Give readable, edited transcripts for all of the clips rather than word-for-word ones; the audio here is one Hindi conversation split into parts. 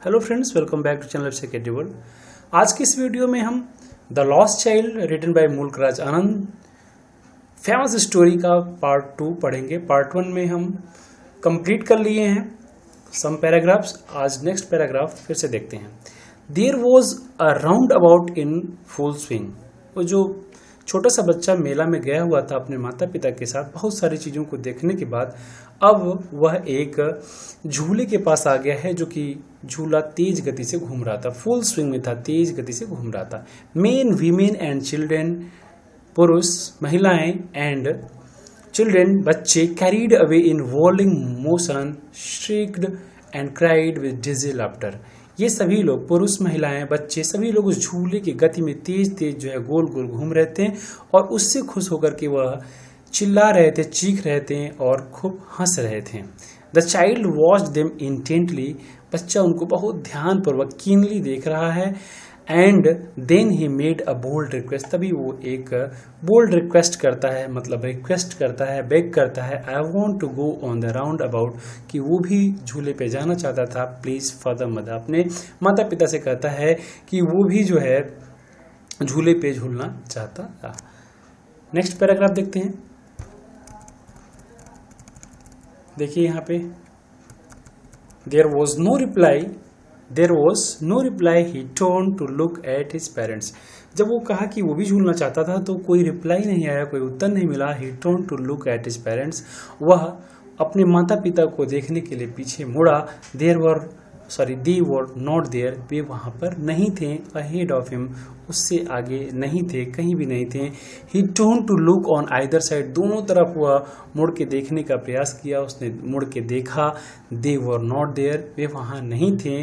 Hello friends, welcome back to channel secretary world. आज की इस वीडियो में हम the lost child written by Mulk Raj Anand famous story का पार्ट 2 पढ़ेंगे। पार्ट 1 में हम कंप्लीट कर लिए हैं सम पैराग्राफ्स। आज नेक्स्ट पैराग्राफ फिर से देखते हैं। There was a roundabout in full swing. वो जो छोटा सा बच्चा मेला में गया हुआ था अपने माता पिता के साथ, बहुत सारी चीज़ों को देखने के बाद अब वह एक झूले के पास आ गया है, जो कि झूला तेज गति से घूम रहा था, फुल स्विंग में था, तेज गति से घूम रहा था। मेन, वीमेन एंड चिल्ड्रेन, पुरुष, महिलाएं एंड चिल्ड्रेन, बच्चे, carried away in whirling motion, shrieked and cried with dizzy laughter. ये सभी लोग, पुरुष, महिलाएं, बच्चे, सभी लोग उस झूले की गति में तेज तेज जो है गोल गोल घूम रहे थे और उससे खुश होकर के वह चिल्ला रहे थे, चीख रहे थे और खूब हंस रहे थे। The child watched them intently. बच्चा उनको बहुत ध्यानपूर्वक कीनली देख रहा है। And then he made a bold request. तभी वो एक बोल्ड रिक्वेस्ट करता है, मतलब रिक्वेस्ट करता है, बेग करता है, I want to go on the roundabout, कि वो भी झूले पे जाना चाहता था, प्लीज फादर मदर। अपने माता पिता से कहता है कि वो भी जो है झूले पे झूलना चाहता था। नेक्स्ट पैराग्राफ देखते हैं। देखिए यहाँ पे, there was no reply, he turn to look at his parents. जब वो कहा कि वो भी झूलना चाहता था तो कोई रिप्लाई नहीं आया, कोई उत्तर नहीं मिला। He turn to look at his parents, वह अपने माता पिता को देखने के लिए पीछे मुड़ा। दे वर नॉट देयर, वे वहाँ पर नहीं थे। अहेड ऑफ हिम, उससे आगे नहीं थे, कहीं भी नहीं थे। He turn to look on either side, दोनों तरफ वह मुड़ के देखने का प्रयास किया, उसने मुड़ के देखा। दे वर नॉट देयर, वे वहाँ नहीं थे।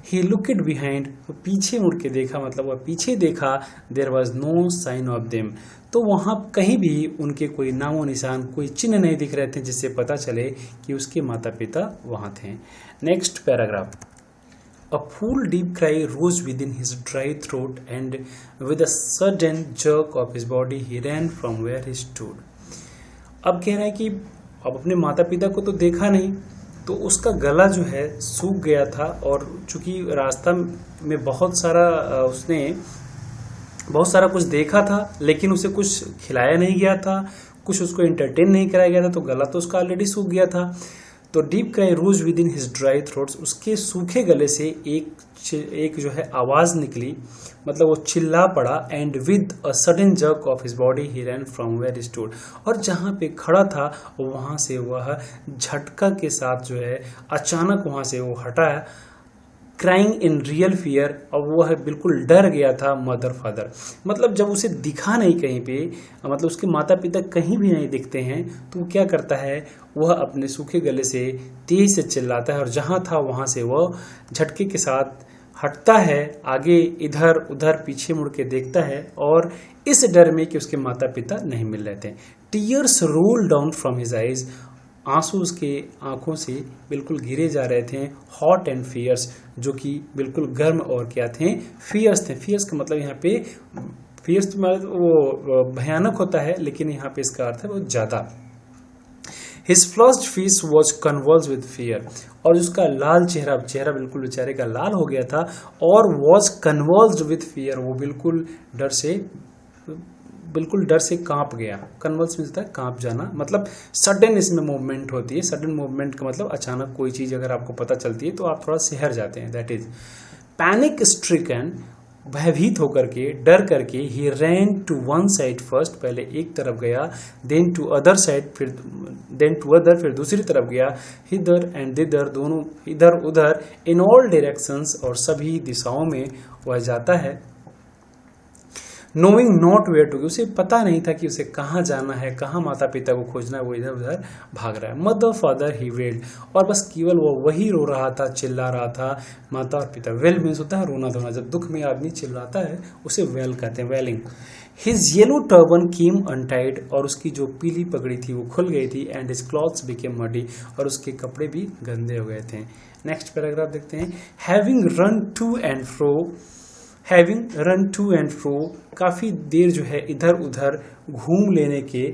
ही लुकड बिहाइंड, वो पीछे मुड़ के देखा, मतलब वह पीछे देखा। There was no sign of them, तो वहाँ कहीं भी उनके कोई नामो निशान, कोई चिन्ह नहीं दिख रहे थे जिससे पता चले कि उसके माता पिता वहाँ थे। Next paragraph. A full deep cry rose within his dry throat, and with a sudden jerk of his body, he ran from where he stood. अब कह रहा है कि अब अपने माता पिता को तो देखा नहीं, तो उसका गला जो है सूख गया था, और चूंकि रास्ता में बहुत सारा कुछ देखा था, लेकिन उसे कुछ खिलाया नहीं गया था, कुछ उसको एंटरटेन नहीं कराया गया था, तो गला तो उसका ऑलरेडी सूख गया था। तो deep cry rose within his dry throats, उसके सूखे गले से एक जो है आवाज निकली, मतलब वो चिल्ला पड़ा। And with a sudden jerk of his body he ran from where he stood, और जहां पे खड़ा था वहां से वह झटका के साथ जो है अचानक वहां से वो हटा। क्राइंग इन रियल फियर, और वह बिल्कुल डर गया था मदर फादर, मतलब जब उसे दिखा नहीं कहीं पे, मतलब उसके माता पिता कहीं भी नहीं दिखते हैं, तो वो क्या करता है, वह अपने सूखे गले से तेज से चिल्लाता है, और जहां था वहां से वह झटके के साथ हटता है, आगे इधर उधर पीछे मुड़ के देखता है, और इस डर में कि उसके माता पिता नहीं मिल रहे थे। Tears roll down from his eyes, आंसू उसके आंखों से बिल्कुल गिरे जा रहे थे। हॉट एंड फियर्स, जो कि बिल्कुल गर्म और क्या थे, फियर्स थे। फियर्स का मतलब यहाँ पे, फियर्स तो मतलब वो भयानक होता है, लेकिन यहाँ पे इसका अर्थ है वो ज्यादा। His flushed face was convulsed with fear, और उसका लाल चेहरा बिल्कुल बेचारे का लाल हो गया था, और वॉज कन्वल्स्ड विद फियर, वो बिल्कुल डर से कांप गया। कन्वल्स में होता है कांप जाना, मतलब सडन इसमें मूवमेंट होती है। सडन मूवमेंट का मतलब अचानक कोई चीज अगर आपको पता चलती है तो आप थोड़ा सिहर जाते हैं, दैट इज पैनिक स्ट्रिकन, भयभीत होकर के, डर करके। He ran to one side first, पहले एक तरफ गया, देन टू अदर साइड, फिर दूसरी तरफ गया, हिदर एंड दिदर, दोनों इधर उधर, इन ऑल डायरेक्शंस, और सभी दिशाओं में वह जाता है। नोइंग नॉट वेयर टू, उसे पता नहीं था कि उसे कहाँ जाना है, कहाँ माता पिता को खोजना है, वो इधर उधर भाग रहा है। मदर फादर ही वेल्ड, और बस केवल वो वही रो रहा था, चिल्ला रहा था, माता और पिता। वेल मीन्स होता है रोना धोना, जब दुख में आदमी चिल्लाता है उसे वेल कहते हैं, वेलिंग। हिज येलो टर्बन केम अनटाइड, और उसकी जो पीली पगड़ी थी वो खुल गई थी। And his clothes became muddy, और उसके कपड़े भी गंदे हो गए थे। नेक्स्ट पैराग्राफ देखते हैं। Having run to and fro, काफी देर जो है इधर उधर घूम लेने के।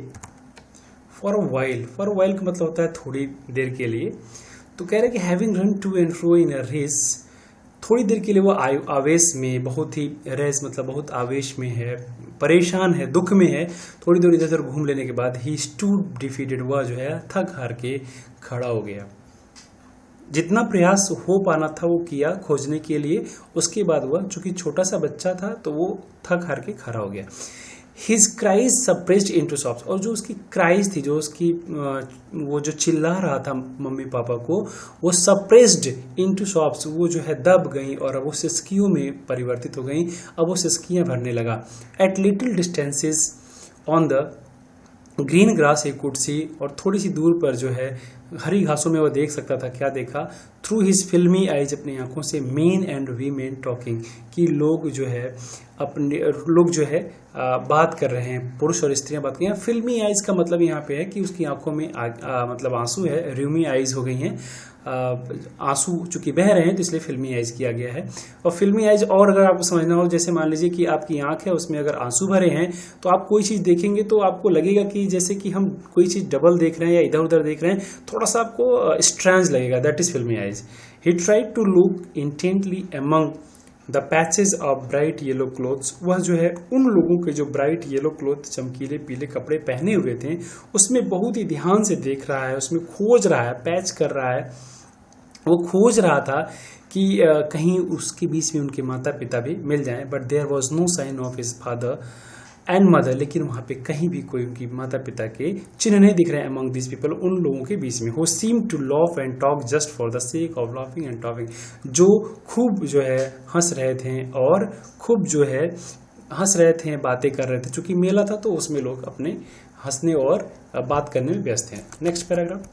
फॉर अ वाइल का मतलब होता है थोड़ी देर के लिए। तो कह रहे कि having run to and fro in a race, थोड़ी देर के लिए वो आवेश में, बहुत ही रेस मतलब बहुत आवेश में है, परेशान है, दुख में है। थोड़ी देर इधर उधर घूम लेने के बाद ही स्टूड डिफीटेड, वह जो है थक हार के खड़ा हो गया। जितना प्रयास हो पाना था वो किया खोजने के लिए। उसके बाद वह, चूंकि छोटा सा बच्चा था, तो वो थक हार के खड़ा हो गया। His cries suppressed into soft, और जो उसकी क्राइज थी, जो उसकी वो जो चिल्ला रहा था मम्मी पापा को, वो सप्रेस्ड इनटू सॉफ्ट, वो जो है दब गई और अब वो सिसकियों में परिवर्तित हो गई। अब वो सिसकियां भरने लगा। At little distances on the green grass he could see, और थोड़ी सी दूर पर जो है हरी घासों में वो देख सकता था। क्या देखा? थ्रू हिज फिल्मी आइज, अपनी आंखों से, मेन एंड वीमेन टॉकिंग, कि लोग जो है बात कर रहे हैं, पुरुष और स्त्रियां बात कर रही हैं। फिल्मी आइज का मतलब यहाँ पे है कि उसकी आंखों में मतलब आंसू है, र्यूमी आइज हो गई हैं, आंसू चूंकि बह रहे हैं तो इसलिए फिल्मी आइज किया गया है। और फिल्मी आइज, और अगर आपको समझना हो, जैसे मान लीजिए कि आपकी आंख है, उसमें अगर आंसू भरे हैं तो आप कोई चीज देखेंगे तो आपको लगेगा कि जैसे कि हम कोई चीज डबल देख रहे हैं या इधर उधर देख रहे हैं, थोड़ा सा आपको स्ट्रेंज लगेगा। That is filmy eyes. He tried to look intently among the patches of bright yellow clothes, वह जो है उन लोगों के जो ब्राइट येलो क्लोथ, चमकीले पीले कपड़े पहने हुए थे, उसमें बहुत ही ध्यान से देख रहा है, उसमें खोज रहा है, पैच कर रहा है। वो खोज रहा था कि कहीं उसके बीच में उनके माता पिता भी मिल जाएं। But there was no sign of his father and mother, लेकिन वहाँ पे कहीं भी कोई उनकी माता पिता के चिन्ह नहीं दिख रहे हैं अमंग दिस पीपल, उन लोगों के बीच में। Who seem to laugh and talk just for the sake of laughing and talking, जो खूब जो है हंस रहे थे और खूब जो है हंस रहे थे, बातें कर रहे थे। चूंकि मेला था तो उसमें लोग अपने हंसने और बात करने में व्यस्त हैं। Next paragraph.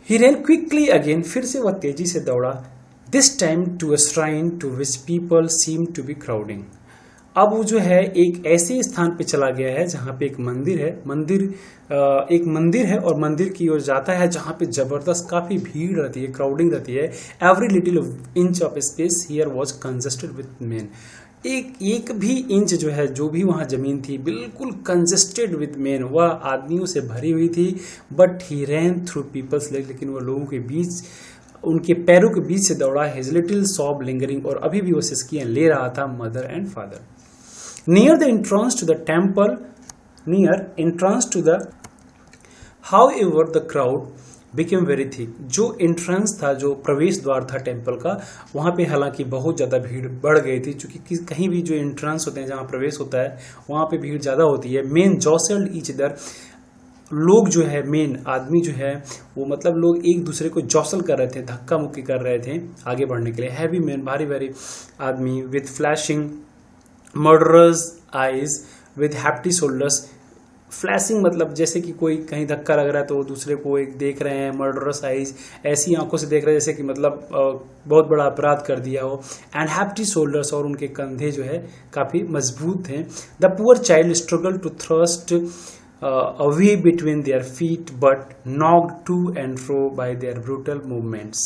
He ran quickly again, फिर से वह तेजी से दौड़ा। This time to a shrine to which people seemed to be crowding. अब वो जो है एक ऐसे स्थान पे चला गया है जहाँ पे एक मंदिर है, एक मंदिर है और मंदिर की ओर जाता है जहाँ पे जबरदस्त काफी भीड़ रहती है, क्राउडिंग रहती है। Every little inch of space here was congested with men. एक भी इंच जो है, जो भी वहाँ जमीन थी, बिल्कुल कंजेस्टेड विद मेन, वह आदमियों से भरी हुई थी। But he ran through people's leg, लेकिन वह लोगों के बीच, उनके पैरों के बीच से दौड़ा। हिज लिटिल सॉब लिंगरिंग, और अभी भी वो सिसकियां ले रहा था। Mother and father. Near the entrance to the temple, however the crowd became very thick, जो एंट्रेंस था, जो प्रवेश द्वार था टेम्पल का, वहाँ पे हालांकि बहुत ज़्यादा भीड़ बढ़ गई थी। क्योंकि कहीं भी जो एंट्रेंस होते हैं, जहाँ प्रवेश होता है, वहाँ पे भीड़ ज़्यादा होती है। मेन जॉसेल्ड ईच अदर, लोग जो है, मेन आदमी जो है वो, मतलब लोग एक दूसरे को जॉसल कर रहे थे, धक्का मुक्की कर रहे थे आगे बढ़ने के लिए। हैवी मैन, भारी भारी आदमी, with flashing murderers eyes with hefty shoulders. Flashing मतलब जैसे कि कोई कहीं धक्का लग रहा है तो दूसरे को एक देख रहे हैं, मर्डरस आइज, ऐसी आंखों से देख रहे हैं जैसे कि मतलब बहुत बड़ा अपराध कर दिया हो। एंड हैप्टी शोल्डर्स, और उनके कंधे जो है काफी मजबूत हैं। The poor child struggle to thrust away between their feet but knocked to and fro by their brutal movements.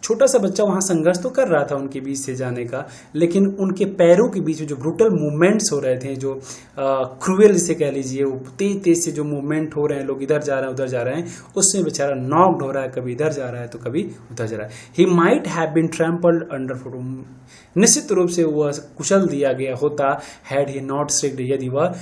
छोटा सा बच्चा वहां संघर्ष तो कर रहा था उनके बीच से जाने का, लेकिन उनके पैरों के बीच में जो ब्रूटल मूवमेंट्स हो रहे थे, जो क्रूएल जिसे कह लीजिए, वो तेज तेज से जो मूवमेंट हो रहे हैं, लोग इधर जा रहे हैं उधर जा रहे हैं, उससे बेचारा नॉक्ड हो रहा है, कभी इधर जा रहा है तो कभी उधर जा रहा है। He might have been trampled under foot, निश्चित रूप से वह कुचल दिया गया होता, हैड ही नॉट स्ट्रिक्ड, यदि वह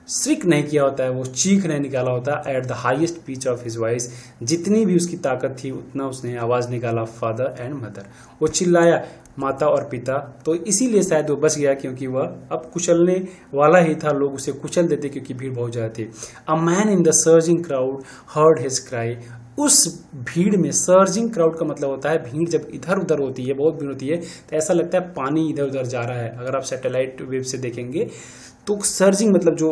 श्रिक नहीं किया होता है, वो चीख नहीं निकाला होता। At the highest pitch of his voice, जितनी भी उसकी ताकत थी उतना उसने आवाज निकाला। फादर एंड मदर, वो चिल्लाया माता और पिता, तो इसीलिए शायद वो बच गया, क्योंकि वह अब कुचलने वाला ही था, लोग उसे कुचल देते क्योंकि भीड़ बहुत ज्यादा थी। A man in the surging crowd heard his cry, उस भीड़ में, सर्जिंग क्राउड का मतलब होता है भीड़ जब इधर उधर होती है, बहुत भीड़ होती है तो ऐसा लगता है पानी इधर उधर जा रहा है। अगर आप सैटेलाइट वेव से देखेंगे तो सर्जिंग मतलब जो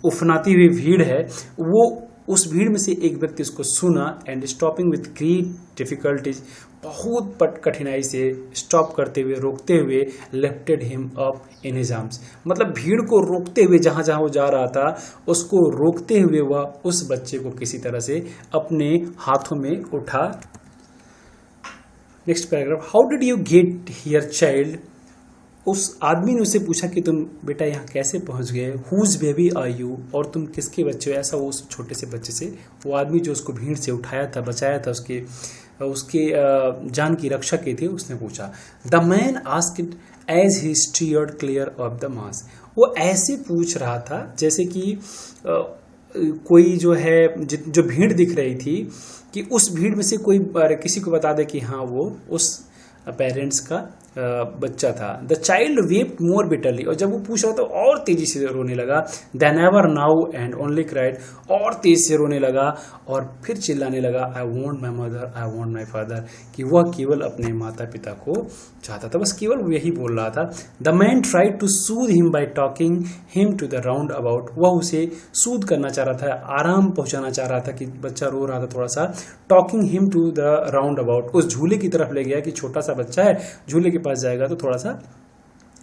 उफनाती हुई भीड़ है, वो उस भीड़ में से एक व्यक्ति उसको सुना। And stopping with great difficulties, बहुत कठिनाई से स्टॉप करते हुए, रोकते हुए, lifted him up in his arms, मतलब भीड़ को रोकते हुए, जहां जहां वो जा रहा था उसको रोकते हुए वह उस बच्चे को किसी तरह से अपने हाथों में उठा। Next paragraph. How did you get here child, उस आदमी ने उससे पूछा कि तुम बेटा यहाँ कैसे पहुंच गए। हुज बेबी आर यू, और तुम किसके बच्चे हो। ऐसा वो उस छोटे से बच्चे से, वो आदमी जो उसको भीड़ से उठाया था, बचाया था, उसके उसके जान की रक्षा की थी, उसने पूछा। The man asked as he steered clear of the mass. वो ऐसे पूछ रहा था जैसे कि कोई जो है जो भीड़ दिख रही थी कि उस भीड़ में से कोई किसी को बता दे कि हाँ वो उस पेरेंट्स का बच्चा था। The child vaped more bitterly, और जब वो पूछ रहा था और तेजी से रोने लगा। Then ever now and only cried, और तेज से रोने लगा और फिर चिल्लाने लगा, आई want my mother, I want my father, कि वह केवल अपने माता पिता को चाहता था, बस केवल वो यही बोल रहा था। The man tried to soothe him by talking him to the roundabout, वह उसे सूद करना चाह रहा था, आराम पहुंचाना चाह रहा था कि बच्चा रो रहा था थोड़ा सा। Talking him to the roundabout, उस झूले की तरफ ले गया कि छोटा सा बच्चा है, झूले के पास जाएगा तो थोड़ा सा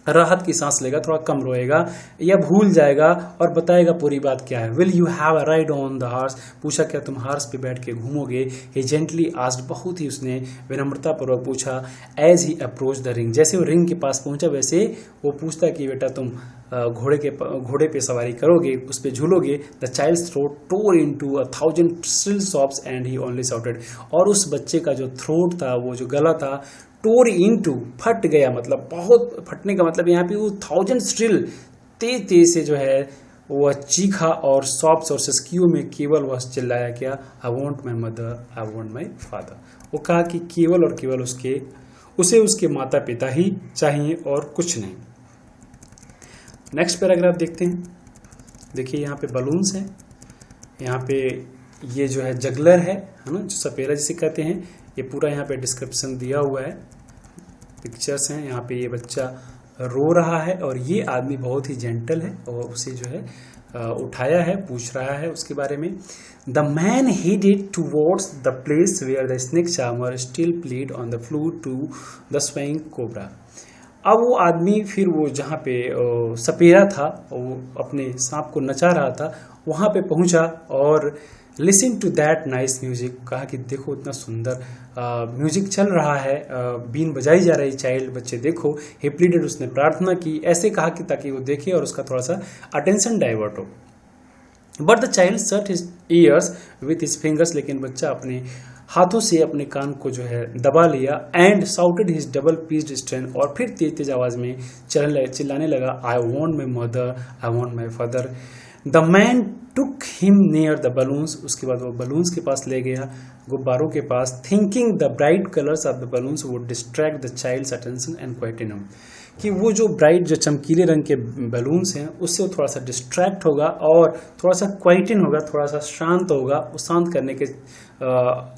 राहत की सांस लेगा, थोड़ा कम रोएगा या भूल जाएगा और बताएगा पूरी बात क्या है। Will you have a ride on the horse, पूछा क्या तुम हार्स पे बैठ के घूमोगे। ही जेंटली आस्क्ड, बहुत ही उसने विनम्रता पूर्वक पूछा। As he approach the ring, जैसे वो रिंग के पास पहुंचा वैसे वो पूछता कि बेटा तुम घोड़े पे सवारी करोगे, उस पे झूलोगे। The child's throat tore into 1,000 shrill sobs and he only shouted, और उस बच्चे का जो थ्रोट था, वो जो गला था, टोर इनटू फट गया, मतलब बहुत फटने का मतलब यहाँ पे वो 1,000 श्रिल तेज तेज से जो है वह चीखा और सॉब्स और सिसकियों में केवल वह चिल्लाया क्या, आई want my mother, I want my father. वो कहा कि केवल और केवल उसे उसके माता पिता ही चाहिए और कुछ नहीं। नेक्स्ट पैराग्राफ देखते हैं। देखिए यहाँ पे बलून्स हैं, यहाँ पे ये जो है जगलर है ना, जो सपेरा जिसे कहते हैं, ये पूरा यहाँ पे डिस्क्रिप्शन दिया हुआ है, पिक्चर्स हैं। यहाँ पे ये बच्चा रो रहा है और ये आदमी बहुत ही जेंटल है और उसे जो है उठाया है, पूछ रहा है उसके बारे में। The man headed towards the place where the snake charmer still played on the flute to the swaying cobra. अब वो आदमी फिर वो जहाँ पे सपेरा था, वो अपने सांप को नचा रहा था, वहाँ पे पहुँचा और listen to that nice music, कहा कि देखो इतना सुंदर म्यूजिक चल रहा है, बीन बजाई जा रही, चाइल्ड बच्चे देखो। ही प्लीडेड, उसने प्रार्थना की, ऐसे कहा कि ताकि वो देखे और उसका थोड़ा सा अटेंशन डाइवर्ट हो। But the child shut his years with his fingers, लेकिन बच्चा अपने हाथों से अपने कान को जो है दबा लिया। And shouted his double pieced strain, और फिर तेज तेज आवाज में चिल्लाने लगा, आई want my mother, I want my father. The man took him near the balloons, उसके बाद वो बलून्स के पास ले गया, गुब्बारों के पास। Thinking the bright colours of the balloons would distract the child's attention and quieten him, कि वो जो ब्राइट जो चमकीले रंग के बलून्स हैं उससे वो थोड़ा सा डिस्ट्रैक्ट होगा और थोड़ा सा क्वाइटन होगा, थोड़ा सा शांत होगा। वो शांत करने के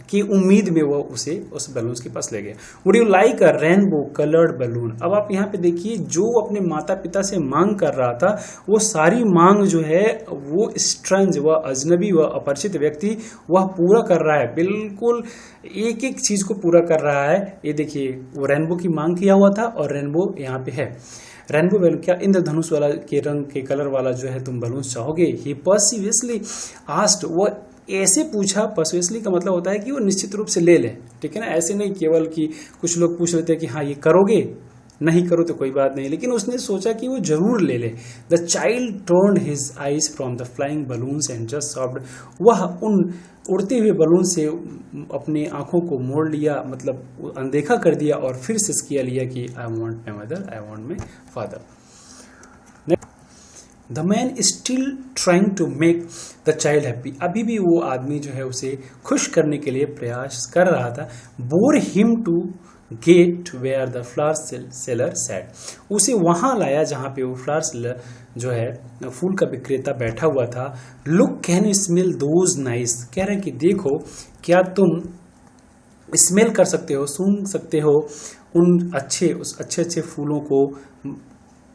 की उम्मीद में वो उसे उस बलून्स के पास ले गया। Would you like a rainbow coloured balloon. अब आप यहाँ पे देखिए, जो अपने माता पिता से मांग कर रहा था, वो सारी मांग जो है वो स्ट्रेंज, वह अजनबी, वह अपरिचित व्यक्ति वह पूरा कर रहा है, बिल्कुल एक एक चीज को पूरा कर रहा है। ये देखिए, वो रेनबो की मांग किया हुआ था और रेनबो यहाँ पे है। रेनबो बलून क्या इंद्रधनुष वाला के रंग के कलर वाला जो है तुम बलून चाहोगे। ही पर्सिवियसली आस्क्ड, वो ऐसे पूछा, पर्सिवियसली का मतलब होता है कि वो निश्चित रूप से ले ले, ठीक है ना, ऐसे नहीं केवल कि कुछ लोग पूछ लेते हैं कि हाँ ये करोगे, नहीं करो तो कोई बात नहीं, लेकिन उसने सोचा कि वो जरूर ले ले। The child turned his eyes from the flying balloons and just soft, वह उन उड़ते हुए बलून से अपनी आंखों को मोड़ लिया, मतलब अनदेखा कर दिया और फिर सिसकिया लिया कि I want my mother, I want my father. The man still trying to make the child happy, अभी भी वो आदमी जो है उसे खुश करने के लिए प्रयास कर रहा था। Bore him to gate where the flower seller sat, उसे वहां लाया जहां पे वो फ्लावर सेलर जो है फूल का विक्रेता बैठा हुआ था। Look can you smell those nice, कह रहे कि देखो क्या तुम स्मेल कर सकते हो, सूंघ सकते हो उन उस अच्छे फूलों को।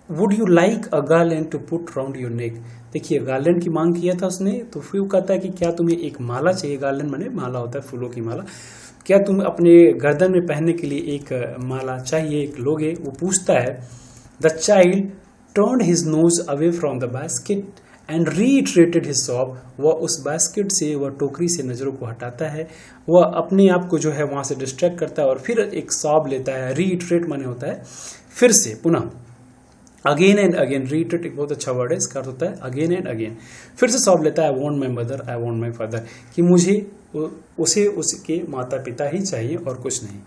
Would you like a garland to put round your neck, देखिए गार्लैंड की मांग किया था उसने, तो फिर वो कहता है कि क्या तुम्हें एक माला चाहिए। गार्लैंड माने माला होता है, फूलों की माला। क्या तुम अपने गर्दन में पहनने के लिए एक माला चाहिए, एक लोगे, वो पूछता है। The child turned his nose away from the basket and reiterated his sob, वह उस बास्केट से, वह टोकरी से नजरों को हटाता है, वह अपने आप को जो है वहां से डिस्ट्रैक्ट करता है और फिर एक सॉब लेता है। रीइटरेट माने होता है फिर से, पुनः, अगेन एंड अगेन। रीइटरेट एक बहुत अच्छा वर्ड है, इसका अर्थ होता है अगेन एंड अगेन, फिर से सॉब लेता है। I want my mother, I want my father, कि मुझे उसे उसके माता पिता ही चाहिए और कुछ नहीं।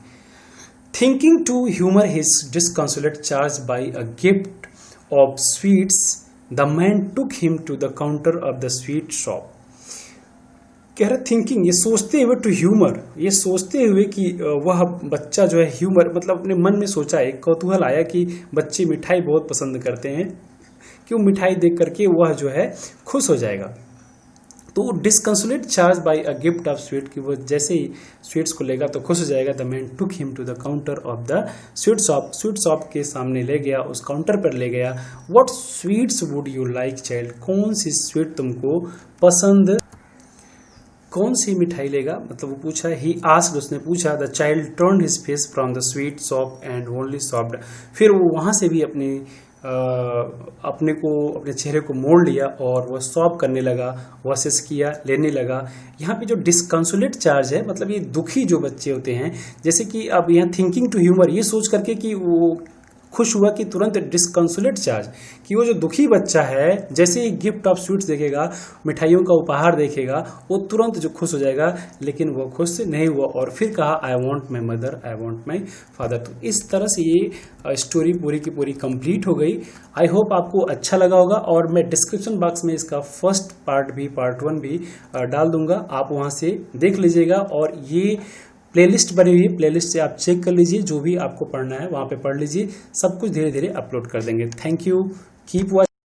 Thinking to humour his disconsolate charge by a gift of sweets the man took him to the counter of the sweet shop. कह रहे थिंकिंग, ये सोचते हुए, टू ह्यूमर, ये सोचते हुए कि वह बच्चा जो है, ह्यूमर मतलब अपने मन में सोचा, एक कौतूहल आया कि बच्चे मिठाई बहुत पसंद करते हैं, कि वो मिठाई देख करके वह जो है खुश हो जाएगा। तो disconsolate charge by a gift of sweet, कि वो जैसे ही स्वीट्स को लेगा तो खुश हो जाएगा। The man took him to the counter of the sweet shop, sweet shop के सामने ले गया, उस काउंटर पर ले गया। What sweets would you like child, कौन सी स्वीट तुमको पसंद, कौन सी मिठाई लेगा, मतलब वो पूछा। ही आस्क्ड, उसने पूछा। The child turned his face from the sweet shop and only soft, फिर वो वहां से भी अपने चेहरे को मोड़ लिया और वह सॉब करने लगा, वर्सेस किया, लेने लगा। यहाँ पे जो डिसकंसोलेट चार्ज है, मतलब ये दुखी जो बच्चे होते हैं, जैसे कि अब यहाँ थिंकिंग टू ह्यूमर, ये सोच करके कि वो खुश हुआ, कि तुरंत डिसकंसोलेट चार्ज, कि वो जो दुखी बच्चा है जैसे ही गिफ्ट ऑफ स्वीट्स देखेगा, मिठाइयों का उपहार देखेगा, वो तुरंत जो खुश हो जाएगा। लेकिन वो खुश नहीं हुआ और फिर कहा आई want my mother, I want my father. तो इस तरह से ये स्टोरी पूरी की पूरी कंप्लीट हो गई। आई होप आपको अच्छा लगा होगा, और मैं डिस्क्रिप्शन बॉक्स में इसका फर्स्ट पार्ट भी, पार्ट 1 भी डाल दूंगा, आप वहाँ से देख लीजिएगा। और ये प्लेलिस्ट बनी हुई है, प्लेलिस्ट से आप चेक कर लीजिए, जो भी आपको पढ़ना है वहाँ पे पढ़ लीजिए, सब कुछ धीरे धीरे अपलोड कर देंगे। Thank you, keep watching.